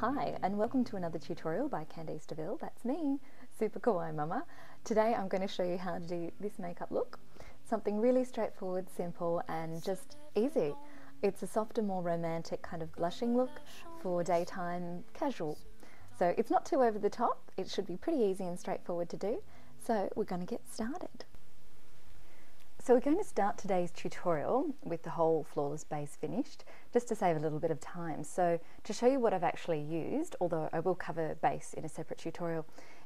Hi and welcome to another tutorial by Candice DeVille. That's me, Super Kawaii Mama. Today I'm going to show you how to do this makeup look. Something really straightforward, simple and just easy. It's a softer, more romantic kind of blushing look for daytime casual. So it's not too over the top, it should be pretty easy and straightforward to do. So we're going to get started. So we're going to start today's tutorial with the whole flawless base finished, just to save a little bit of time. So to show you what I've actually used, although I will cover base in a separate tutorial,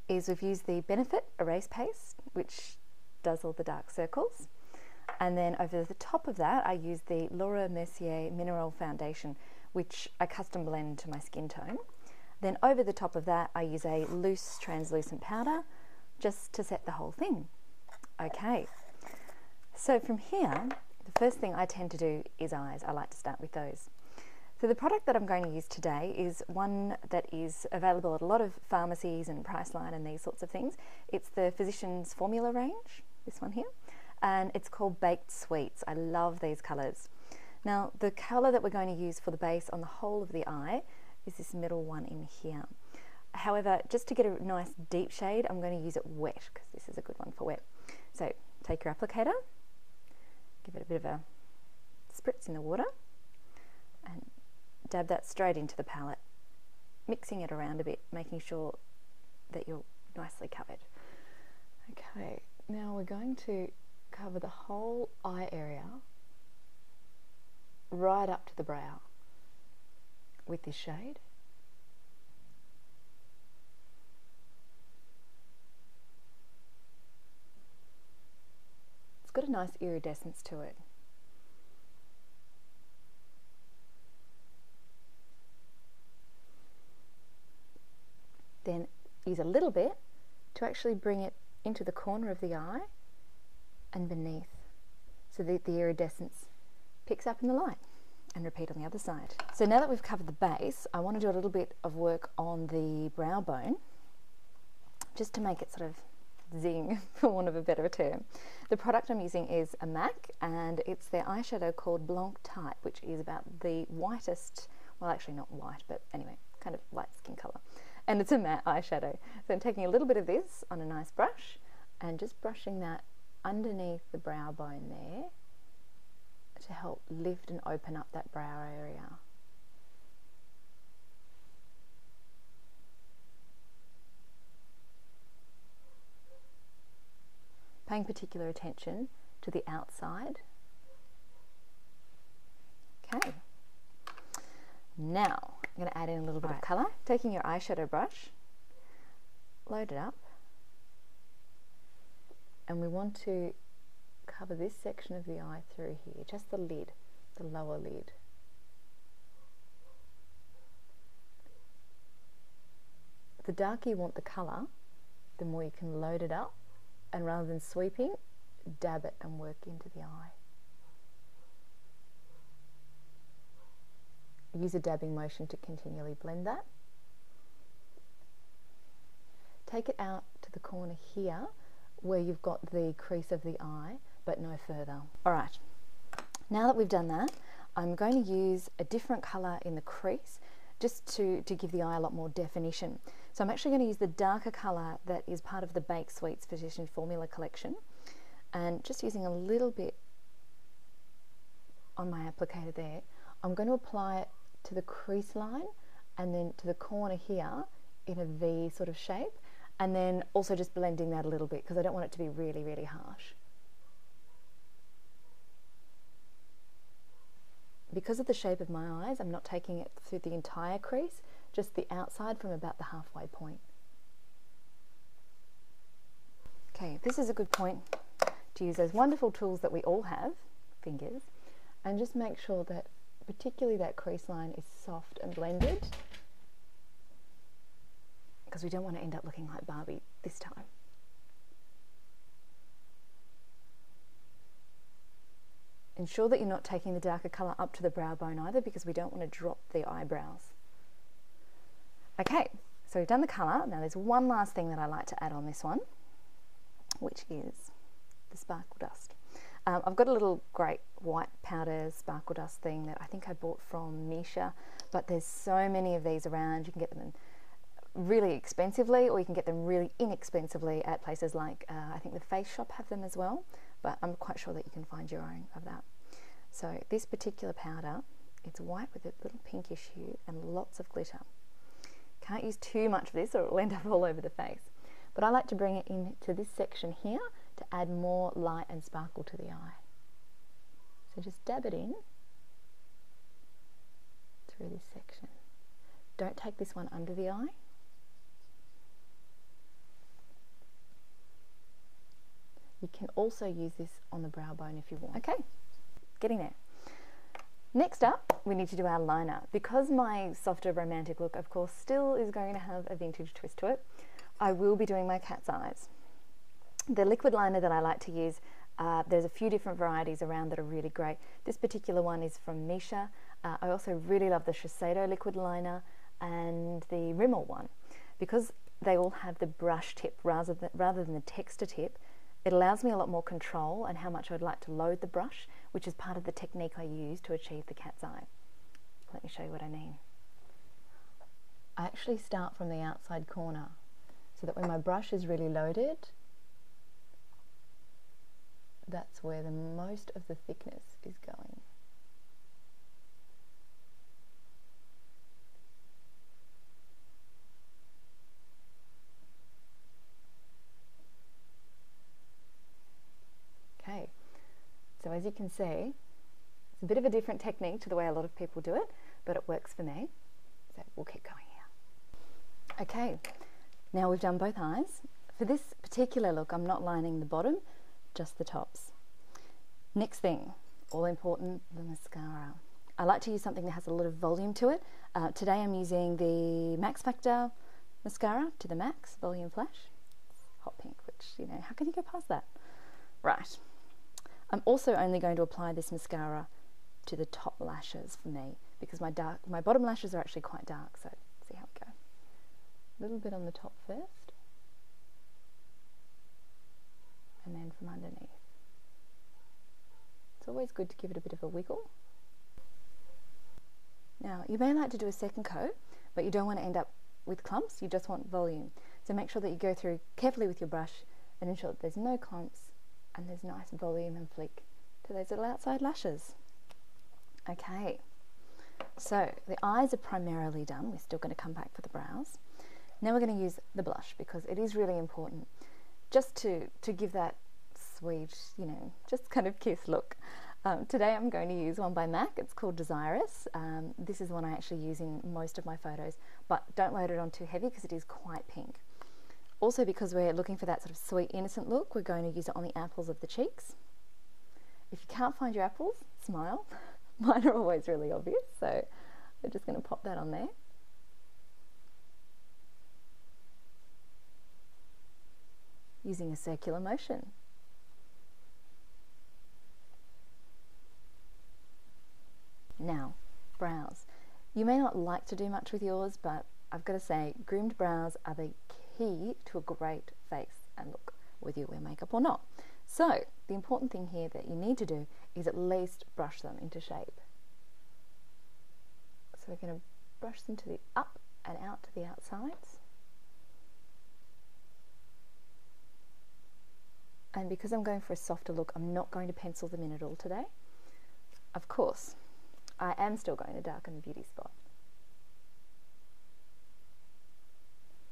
is we've used the Benefit Erase Paste, which does all the dark circles. And then over the top of that, I use the Laura Mercier Mineral Foundation, which I custom blend to my skin tone. Then over the top of that, I use a loose translucent powder, just to set the whole thing. Okay. So from here, the first thing I tend to do is eyes. I like to start with those. So the product that I'm going to use today is one that is available at a lot of pharmacies and Priceline and these sorts of things. It's the Physicians Formula range, this one here, and it's called Baked Sweets. I love these colours. Now the colour that we're going to use for the base on the whole of the eye is this middle one in here. However, just to get a nice deep shade, I'm going to use it wet because this is a good one for wet. So take your applicator, give it a bit of a spritz in the water and dab that straight into the palette, mixing it around a bit, making sure that you're nicely covered. Okay, now we're going to cover the whole eye area right up to the brow with this shade. It's got a nice iridescence to it. Then use a little bit to actually bring it into the corner of the eye and beneath, so that the iridescence picks up in the light, and repeat on the other side. So now that we've covered the base, I want to do a little bit of work on the brow bone, just to make it sort of zing, for want of a better term. The product I'm using is a MAC, and it's their eyeshadow called Blanc Type, which is about the whitest, well actually not white, but anyway, kind of light skin colour. And it's a matte eyeshadow. So I'm taking a little bit of this on a nice brush and just brushing that underneath the brow bone there to help lift and open up that brow area. Paying particular attention to the outside. Okay. Now, I'm going to add in a little bit of colour. Taking your eyeshadow brush, load it up, and we want to cover this section of the eye through here, just the lid, the lower lid. The darker you want the colour, the more you can load it up, and rather than sweeping, dab it and work into the eye. Use a dabbing motion to continually blend that. Take it out to the corner here where you've got the crease of the eye, but no further. Alright, now that we've done that, I'm going to use a different colour in the crease just to give the eye a lot more definition. So I'm actually going to use the darker colour that is part of the Baked Sweets Physician Formula collection, and just using a little bit on my applicator there, I'm going to apply it to the crease line and then to the corner here in a V sort of shape, and then also just blending that a little bit because I don't want it to be really, really harsh. Because of the shape of my eyes, I'm not taking it through the entire crease, just the outside from about the halfway point. Okay, this is a good point to use those wonderful tools that we all have, fingers, and just make sure that particularly that crease line is soft and blended, because we don't want to end up looking like Barbie this time. Ensure that you're not taking the darker colour up to the brow bone either, because we don't want to drop the eyebrows. Okay, so we've done the colour. Now there's one last thing that I like to add on this one, which is the sparkle dust. I've got a little great white powder sparkle dust thing that I think I bought from Misha, but there's so many of these around. You can get them in really expensively, or you can get them really inexpensively at places like, I think the Face Shop have them as well, but I'm quite sure that you can find your own of that. So this particular powder, it's white with a little pinkish hue and lots of glitter. Can't use too much of this or it'll end up all over the face. But I like to bring it into this section here to add more light and sparkle to the eye. So just dab it in through this section. Don't take this one under the eye. You can also use this on the brow bone if you want. Okay, getting there. Next up, we need to do our liner. Because my softer romantic look, of course, still is going to have a vintage twist to it, I will be doing my cat's eyes. The liquid liner that I like to use, there's a few different varieties around that are really great. This particular one is from Misha. I also really love the Shiseido liquid liner and the Rimmel one. Because they all have the brush tip rather than the texture tip, it allows me a lot more control and how much I'd like to load the brush, which is part of the technique I use to achieve the cat's eye. Let me show you what I mean. I actually start from the outside corner so that when my brush is really loaded, that's where the most of the thickness is going. Okay, so as you can see, it's a bit of a different technique to the way a lot of people do it, but it works for me. So we'll keep going here. Okay, now we've done both eyes. For this particular look, I'm not lining the bottom, just the tops. Next thing, all important, the mascara. I like to use something that has a lot of volume to it. Today I'm using the Max Factor mascara to the max, volume flash. Hot pink, which, you know, how can you go past that? Right. I'm also only going to apply this mascara to the top lashes for me, because my bottom lashes are actually quite dark, so see how we go. A little bit on the top first, and then from underneath. It's always good to give it a bit of a wiggle. Now, you may like to do a second coat, but you don't want to end up with clumps, you just want volume. So make sure that you go through carefully with your brush and ensure that there's no clumps and there's nice volume and flick to those little outside lashes. Okay, so the eyes are primarily done. We're still going to come back for the brows. Now we're going to use the blush, because it is really important just to give that sweet, you know, just kind of kiss look. Today I'm going to use one by MAC. It's called Desirous. This is one I actually use in most of my photos, but don't load it on too heavy because it is quite pink. Also, because we're looking for that sort of sweet, innocent look, we're going to use it on the apples of the cheeks. If you can't find your apples, smile. Mine are always really obvious, so we're just going to pop that on there. Using a circular motion. Now, brows. You may not like to do much with yours, but I've got to say, groomed brows are the key to a great face and look, whether you wear makeup or not. So, the important thing here that you need to do is at least brush them into shape. So we're going to brush them to the up and out to the outsides. And because I'm going for a softer look, I'm not going to pencil them in at all today. Of course, I am still going to darken the beauty spot,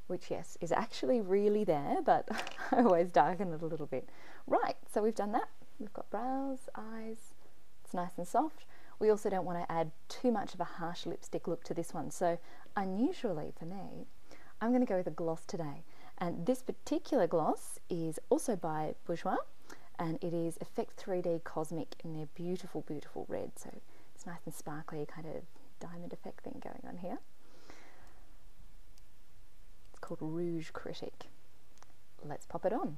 which, yes, is actually really there, but I always darken it a little bit. Right, so we've done that. We've got brows, eyes. It's nice and soft. We also don't want to add too much of a harsh lipstick look to this one. So unusually for me, I'm going to go with a gloss today. And this particular gloss is also by Bourjois, and it is Effect 3D Cosmic in their beautiful, beautiful red. So it's nice and sparkly, kind of diamond effect thing going on here. It's called Rouge Critic. Let's pop it on.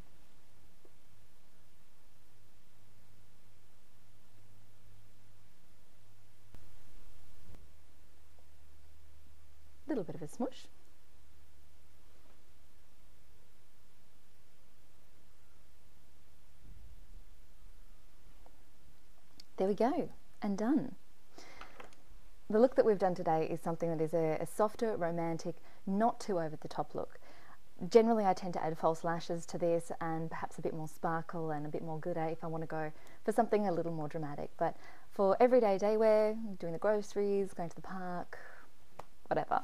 A little bit of a smoosh. there we go, and done. The look that we've done today is something that is a softer, romantic, not too over the top look. Generally I tend to add false lashes to this and perhaps a bit more sparkle and a bit more glitter if I want to go for something a little more dramatic. But for everyday day wear, doing the groceries, going to the park, whatever,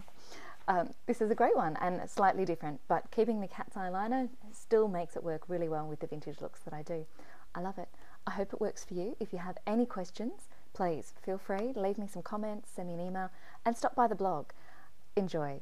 this is a great one and slightly different, but keeping the cat's eyeliner still makes it work really well with the vintage looks that I do. I love it. I hope it works for you. If you have any questions, please feel free, leave me some comments, send me an email, and stop by the blog. Enjoy.